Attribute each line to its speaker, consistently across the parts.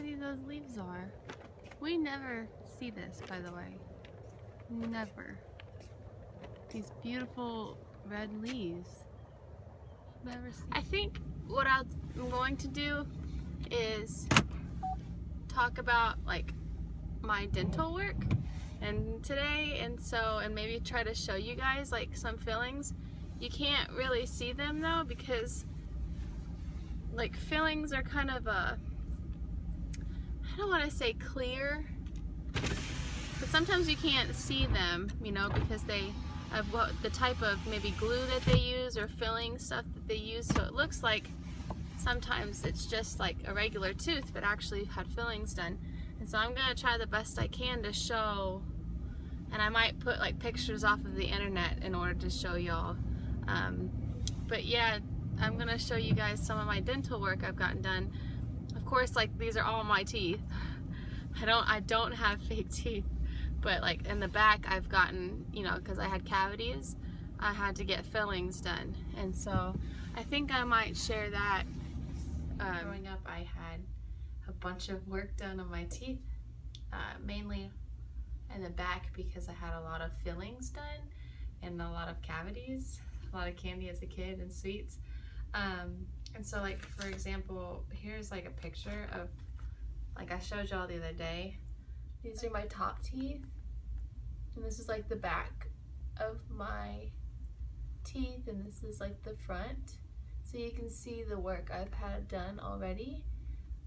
Speaker 1: pretty those leaves are. We never see this, by the way. Never. These beautiful red leaves. Never see. I think what I'm going to do is talk about like my dental work and today, and maybe try to show you guys like some fillings. You can't really see them though, because like fillings are kind of I don't want to say clear, but sometimes you can't see them, you know, because they of what the type of maybe glue that they use or filling stuff that they use. So it looks like sometimes it's just like a regular tooth, but actually had fillings done. And so I'm gonna try the best I can to show, and I might put like pictures off of the internet in order to show y'all. But yeah, I'm gonna show you guys some of my dental work I've gotten done. Of course, like these are all my teeth. I don't have fake teeth, but like in the back I've gotten, you know, because I had cavities, I had to get fillings done. And so I think I might share that. Growing up, I had a bunch of work done on my teeth, mainly in the back because I had a lot of fillings done and a lot of cavities, a lot of candy as a kid and sweets. And so like, for example, here's like a picture of, like I showed y'all the other day, these are my top teeth, and this is like the back of my teeth, and this is like the front. So you can see the work I've had done already.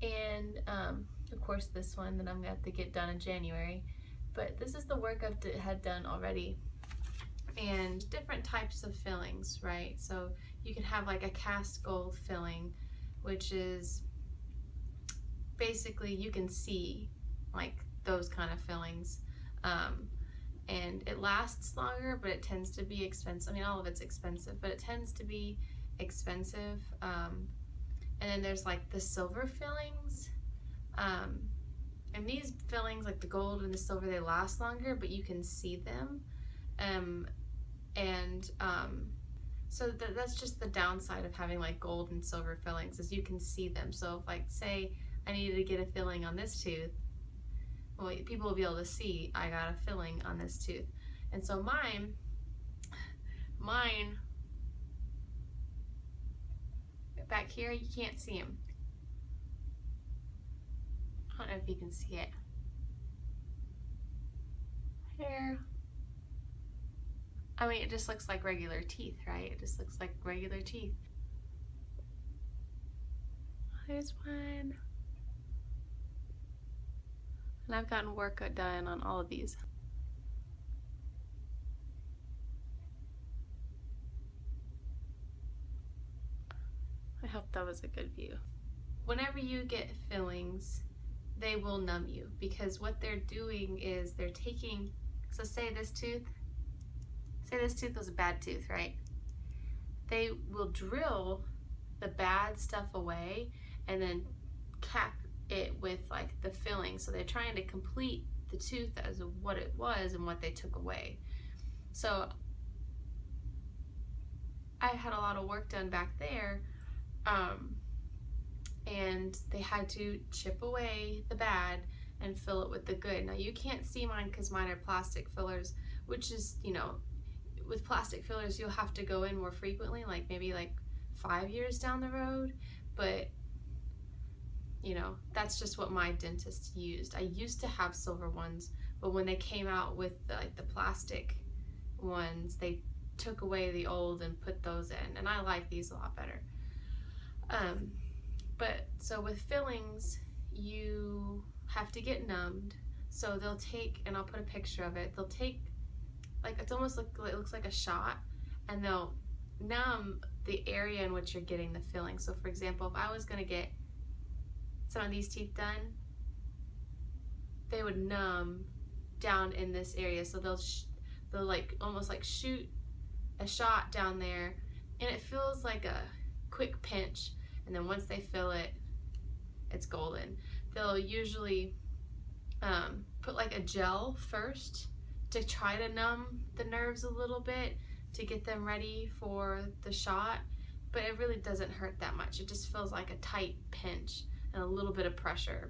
Speaker 1: And of course this one that I'm gonna have to get done in January. But this is the work I've had done already. And different types of fillings, right? So you can have like a cast gold filling, which is basically you can see like those kind of fillings. And it lasts longer, but it tends to be expensive. I mean, all of it's expensive, but it tends to be expensive. And then there's like the silver fillings. And these fillings, like the gold and the silver, they last longer, but you can see them. So that's just the downside of having like gold and silver fillings, is you can see them. So if like, say I needed to get a filling on this tooth, well, people will be able to see I got a filling on this tooth. And so mine, back here, you can't see them. I don't know if you can see it. Here. I mean, it just looks like regular teeth, right? It just looks like regular teeth. There's one. And I've gotten work done on all of these. I hope that was a good view. Whenever you get fillings, they will numb you, because what they're doing is they're taking, so say this tooth was a bad tooth, right? They will drill the bad stuff away and then cap it with like the filling. So they're trying to complete the tooth as what it was and what they took away. So I had a lot of work done back there, and they had to chip away the bad and fill it with the good. Now you can't see mine because mine are plastic fillers, which is, you know, with plastic fillers you'll have to go in more frequently, like maybe like 5 years down the road. But you know, that's just what my dentist used. I used to have silver ones, but when they came out with the plastic ones, they took away the old and put those in, and I like these a lot better. But so with fillings, you have to get numbed. So they'll take, and I'll put a picture of it, they'll take, like, it's almost like, it looks like a shot, and they'll numb the area in which you're getting the filling. So for example, if I was gonna get some of these teeth done, they would numb down in this area. So they'll like almost like shoot a shot down there, and it feels like a quick pinch, and then once they fill it, it's golden. They'll usually put like a gel first to try to numb the nerves a little bit to get them ready for the shot, but it really doesn't hurt that much. It just feels like a tight pinch and a little bit of pressure.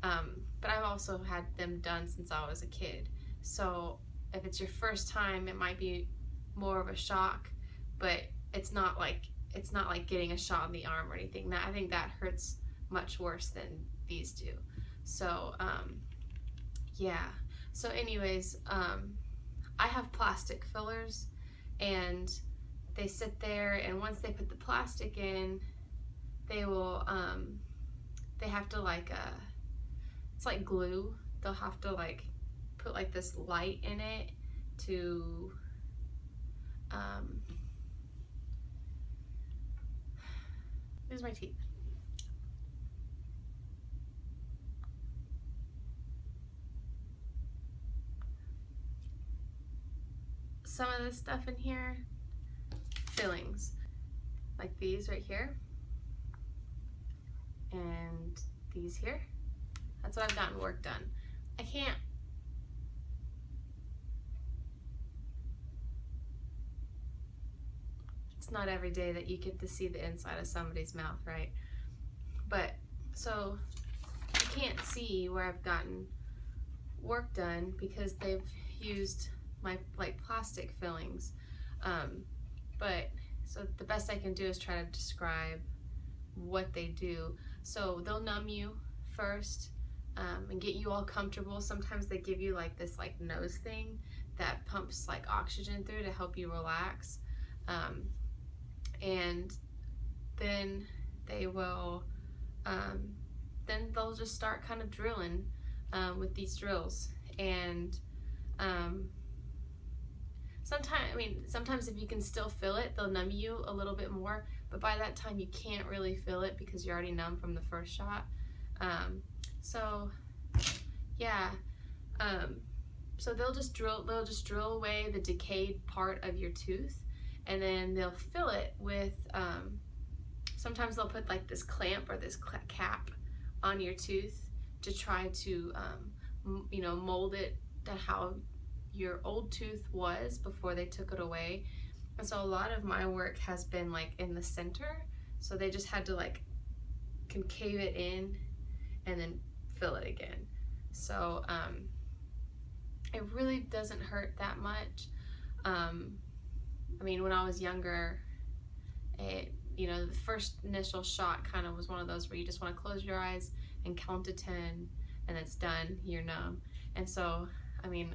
Speaker 1: But I've also had them done since I was a kid. So if it's your first time, it might be more of a shock, but it's not like getting a shot in the arm or anything. I think that hurts much worse than these do. So yeah. So anyways, I have plastic fillers, and they sit there, and once they put the plastic in, they will they have to like it's like glue. They'll have to like put like this light in it to here's my teeth. Some of this stuff in here, fillings, like these right here, and these here. That's what I've gotten work done. I can't. It's not every day that you get to see the inside of somebody's mouth, right? But so you can't see where I've gotten work done because they've used my like plastic fillings. But so the best I can do is try to describe what they do. So they'll numb you first and get you all comfortable. Sometimes they give you like this like nose thing that pumps like oxygen through to help you relax. And then they will, then they'll just start kind of drilling with these drills. And sometimes if you can still feel it, they'll numb you a little bit more, but by that time you can't really feel it because you're already numb from the first shot. So yeah, so they'll just drill away the decayed part of your tooth, and then they'll fill it with, sometimes they'll put like this clamp or this cap on your tooth to try to, you know, mold it to how your old tooth was before they took it away. And so a lot of my work has been like in the center, so they just had to like concave it in and then fill it again. So it really doesn't hurt that much. I mean, when I was younger, you know, the first initial shot kind of was one of those where you just want to close your eyes and count to 10 and it's done, you're numb. And so, I mean,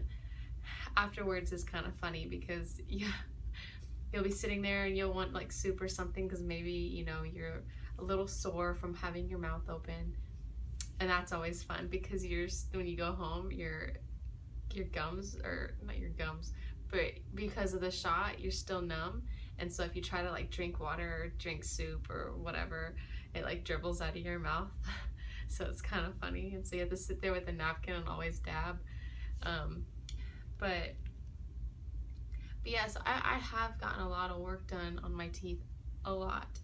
Speaker 1: afterwards is kind of funny because you'll be sitting there and you'll want like soup or something because maybe, you know, you're a little sore from having your mouth open. And that's always fun because when you go home, your gums, or not your gums, but because of the shot, you're still numb. And so if you try to like drink water or drink soup or whatever, it like dribbles out of your mouth. So it's kind of funny. And so you have to sit there with a napkin and always dab. But yes, I have gotten a lot of work done on my teeth, a lot.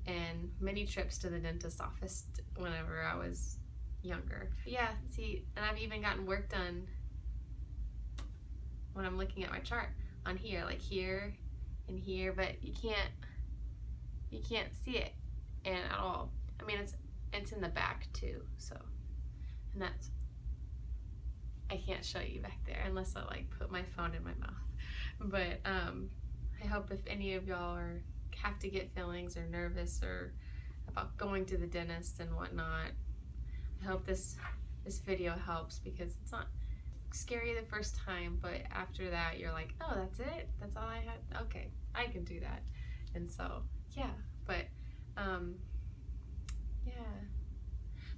Speaker 1: And many trips to the dentist office whenever I was younger. But yeah, see, and I've even gotten work done when I'm looking at my chart on here, like here and here, but you can't see it at all. I mean, it's in the back too, so, and that's, I can't show you back there unless I like put my phone in my mouth. But I hope if any of y'all have to get fillings or nervous or about going to the dentist and whatnot, I hope this video helps, because it's not scary the first time, but after that you're like, oh, that's it? That's all I had? Okay, I can do that. And so, yeah, but yeah.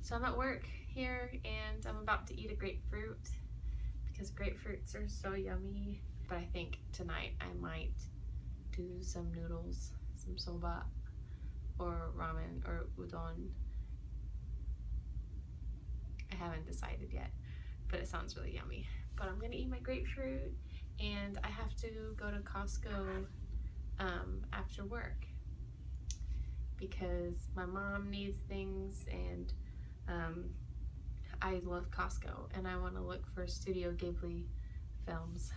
Speaker 1: So I'm at work here and I'm about to eat a grapefruit because grapefruits are so yummy. But I think tonight I might do some noodles, some soba or ramen or udon. I haven't decided yet, but it sounds really yummy. But I'm gonna eat my grapefruit, and I have to go to Costco after work because my mom needs things, and I love Costco, and I want to look for Studio Ghibli films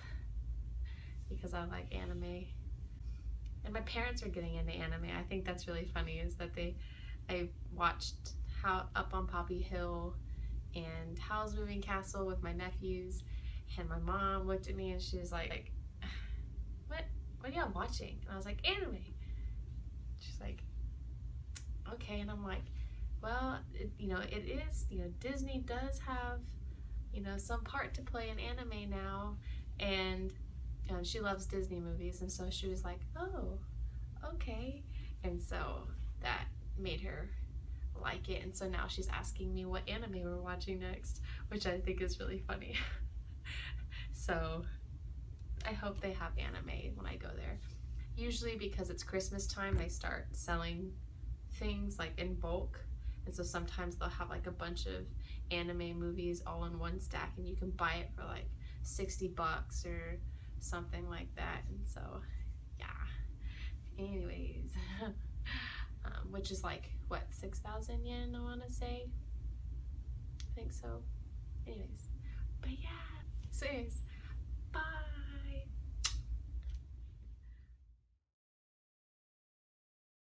Speaker 1: because I like anime. And my parents are getting into anime. I think that's really funny, is that I watched
Speaker 2: up on Poppy Hill and Howl's Moving Castle with my nephews, and my mom looked at me and she was like, what are y'all watching? And I was like, anime. She's like, okay. And I'm like, well, it is, Disney does have, some part to play in anime now, and she loves Disney movies, and so she was like, oh, okay. And so that made her like it, and so now she's asking me what anime we're watching next, which I think is really funny. So I hope they have anime when I go there. Usually because it's Christmas time, they start selling things like in bulk, and so sometimes they'll have like a bunch of anime movies all in one stack, and you can buy it for like $60 or something like that. And so yeah, anyways. Which is like, what, 6,000 yen, I want to say? I think so. Anyways, but yeah. So anyways,